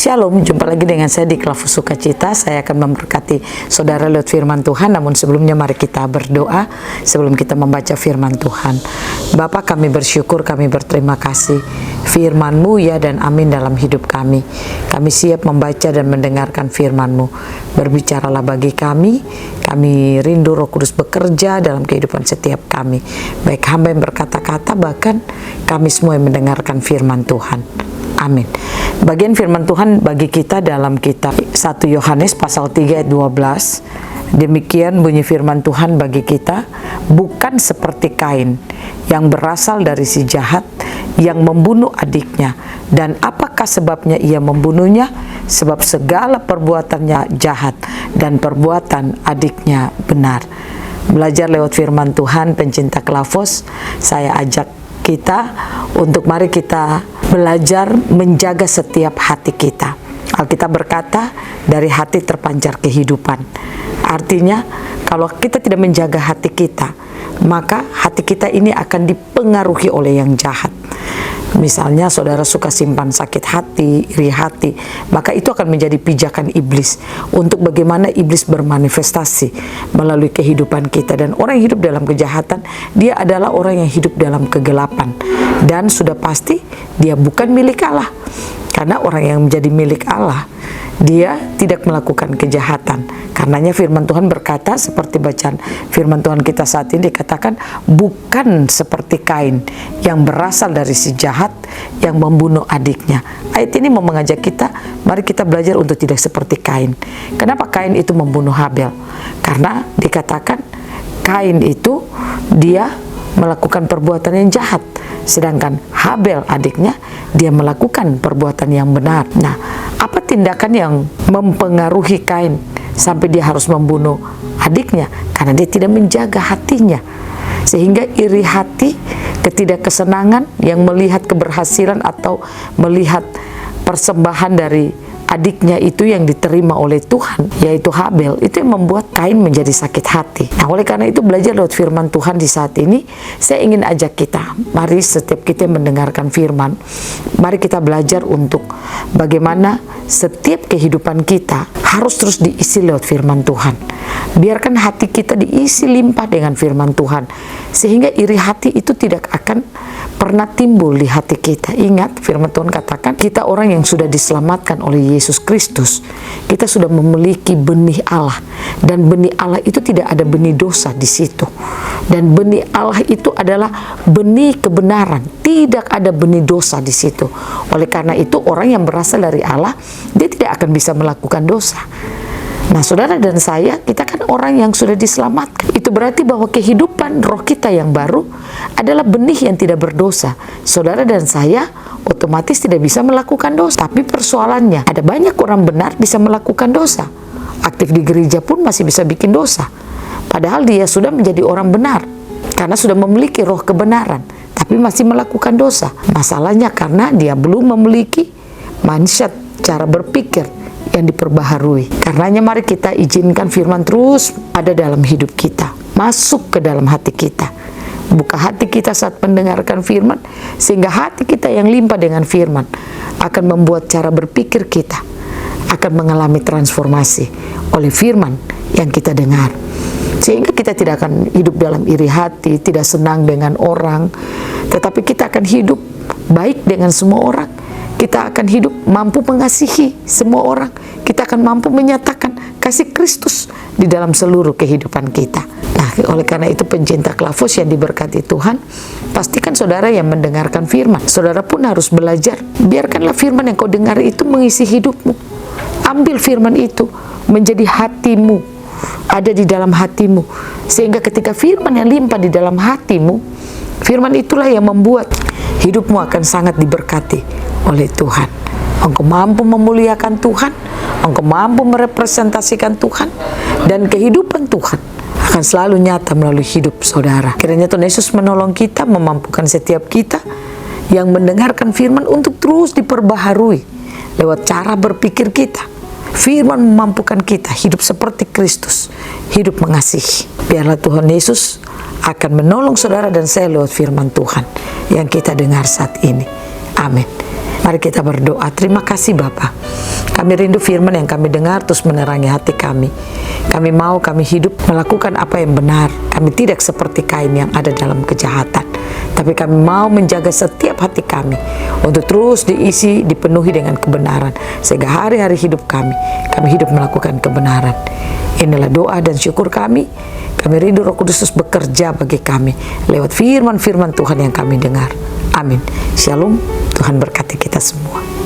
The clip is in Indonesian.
Shalom, jumpa lagi dengan saya di Klavus Sukacita. Saya akan memberkati saudara lewat firman Tuhan. Namun sebelumnya mari kita berdoa sebelum kita membaca firman Tuhan. Bapa, kami bersyukur, kami berterima kasih firman-Mu ya dan amin dalam hidup kami. Kami siap membaca dan mendengarkan firman-Mu. Berbicaralah bagi kami. Kami rindu Roh Kudus bekerja dalam kehidupan setiap kami. Baik hamba yang berkata-kata, bahkan kami semua yang mendengarkan firman Tuhan. Amin. Bagian firman Tuhan bagi kita dalam kitab 1 Yohanes pasal 3 ayat 12. Demikian bunyi firman Tuhan bagi kita, bukan seperti Kain yang berasal dari si jahat yang membunuh adiknya. Dan apakah sebabnya ia membunuhnya? Sebab segala perbuatannya jahat dan perbuatan adiknya benar. Belajar lewat firman Tuhan, pencinta Klavus, saya ajak kita untuk mari kita belajar menjaga setiap hati kita. Alkitab berkata, dari hati terpancar kehidupan. Artinya, kalau kita tidak menjaga hati kita, maka hati kita ini akan dipengaruhi oleh yang jahat. Misalnya saudara suka simpan sakit hati, iri hati, maka itu akan menjadi pijakan iblis untuk bagaimana iblis bermanifestasi melalui kehidupan kita. Dan orang yang hidup dalam kejahatan, dia adalah orang yang hidup dalam kegelapan. Dan sudah pasti dia bukan milik Allah. Karena orang yang menjadi milik Allah, dia tidak melakukan kejahatan. Karenanya firman Tuhan berkata, seperti bacaan firman Tuhan kita saat ini dikatakan, bukan seperti Kain yang berasal dari si jahat yang membunuh adiknya. Ayat ini mau mengajak kita, mari kita belajar untuk tidak seperti Kain. Kenapa Kain itu membunuh Habel? Karena dikatakan Kain itu dia melakukan perbuatan yang jahat, sedangkan Habel adiknya dia melakukan perbuatan yang benar. Nah, apa tindakan yang mempengaruhi Kain sampai dia harus membunuh adiknya? Karena dia tidak menjaga hatinya, sehingga iri hati, ketidakkesenangan yang melihat keberhasilan atau melihat persembahan dari adiknya itu yang diterima oleh Tuhan, yaitu Habel, itu yang membuat Kain menjadi sakit hati. Nah, oleh karena itu belajar lewat firman Tuhan di saat ini, saya ingin ajak kita, mari setiap kita mendengarkan firman, mari kita belajar untuk bagaimana setiap kehidupan kita harus terus diisi lewat firman Tuhan. Biarkan hati kita diisi limpah dengan firman Tuhan, sehingga iri hati itu tidak akan pernah timbul di hati kita. Ingat, firman Tuhan katakan, kita orang yang sudah diselamatkan oleh Yesus Kristus, kita sudah memiliki benih Allah, dan benih Allah itu tidak ada benih dosa di situ. Dan benih Allah itu adalah benih kebenaran, tidak ada benih dosa di situ. Oleh karena itu, orang yang berasal dari Allah, dia tidak akan bisa melakukan dosa. Nah, saudara dan saya, kita kan orang yang sudah diselamatkan. Itu berarti bahwa kehidupan roh kita yang baru adalah benih yang tidak berdosa. Saudara dan saya otomatis tidak bisa melakukan dosa. Tapi persoalannya, ada banyak orang benar bisa melakukan dosa. Aktif di gereja pun masih bisa bikin dosa. Padahal dia sudah menjadi orang benar, karena sudah memiliki roh kebenaran, tapi masih melakukan dosa. Masalahnya karena dia belum memiliki mindset, cara berpikir yang diperbaharui. Karenanya mari kita izinkan firman terus ada dalam hidup kita, masuk ke dalam hati kita. Buka hati kita saat mendengarkan firman, sehingga hati kita yang limpah dengan firman akan membuat cara berpikir kita akan mengalami transformasi oleh firman yang kita dengar. Sehingga kita tidak akan hidup dalam iri hati, tidak senang dengan orang, tetapi kita akan hidup baik dengan semua orang. Kita akan hidup mampu mengasihi semua orang. Kita akan mampu menyatakan kasih Kristus di dalam seluruh kehidupan kita. Nah, oleh karena itu pencinta Klavus yang diberkati Tuhan, pastikan saudara yang mendengarkan firman, saudara pun harus belajar. Biarkanlah firman yang kau dengar itu mengisi hidupmu. Ambil firman itu menjadi hatimu, ada di dalam hatimu. Sehingga ketika firman yang limpah di dalam hatimu, firman itulah yang membuat hidupmu akan sangat diberkati oleh Tuhan. Engkau mampu memuliakan Tuhan, engkau mampu merepresentasikan Tuhan, dan kehidupan Tuhan akan selalu nyata melalui hidup saudara. Kiranya Tuhan Yesus menolong kita, memampukan setiap kita yang mendengarkan firman untuk terus diperbaharui lewat cara berpikir kita. Firman memampukan kita hidup seperti Kristus, hidup mengasihi. Biarlah Tuhan Yesus akan menolong saudara dan saya lewat firman Tuhan yang kita dengar saat ini. Amin. Mari kita berdoa. Terima kasih Bapa. Kami rindu firman yang kami dengar terus menerangi hati kami. Kami mau kami hidup melakukan apa yang benar. Kami tidak seperti Kain yang ada dalam kejahatan. Tapi kami mau menjaga setiap hati kami untuk terus diisi, dipenuhi dengan kebenaran. Sehingga hari-hari hidup kami hidup melakukan kebenaran. Inilah doa dan syukur kami. Kami rindu Roh Kudus terus bekerja bagi kami lewat firman-firman Tuhan yang kami dengar. Amin. Shalom. Tuhan berkati kita semua.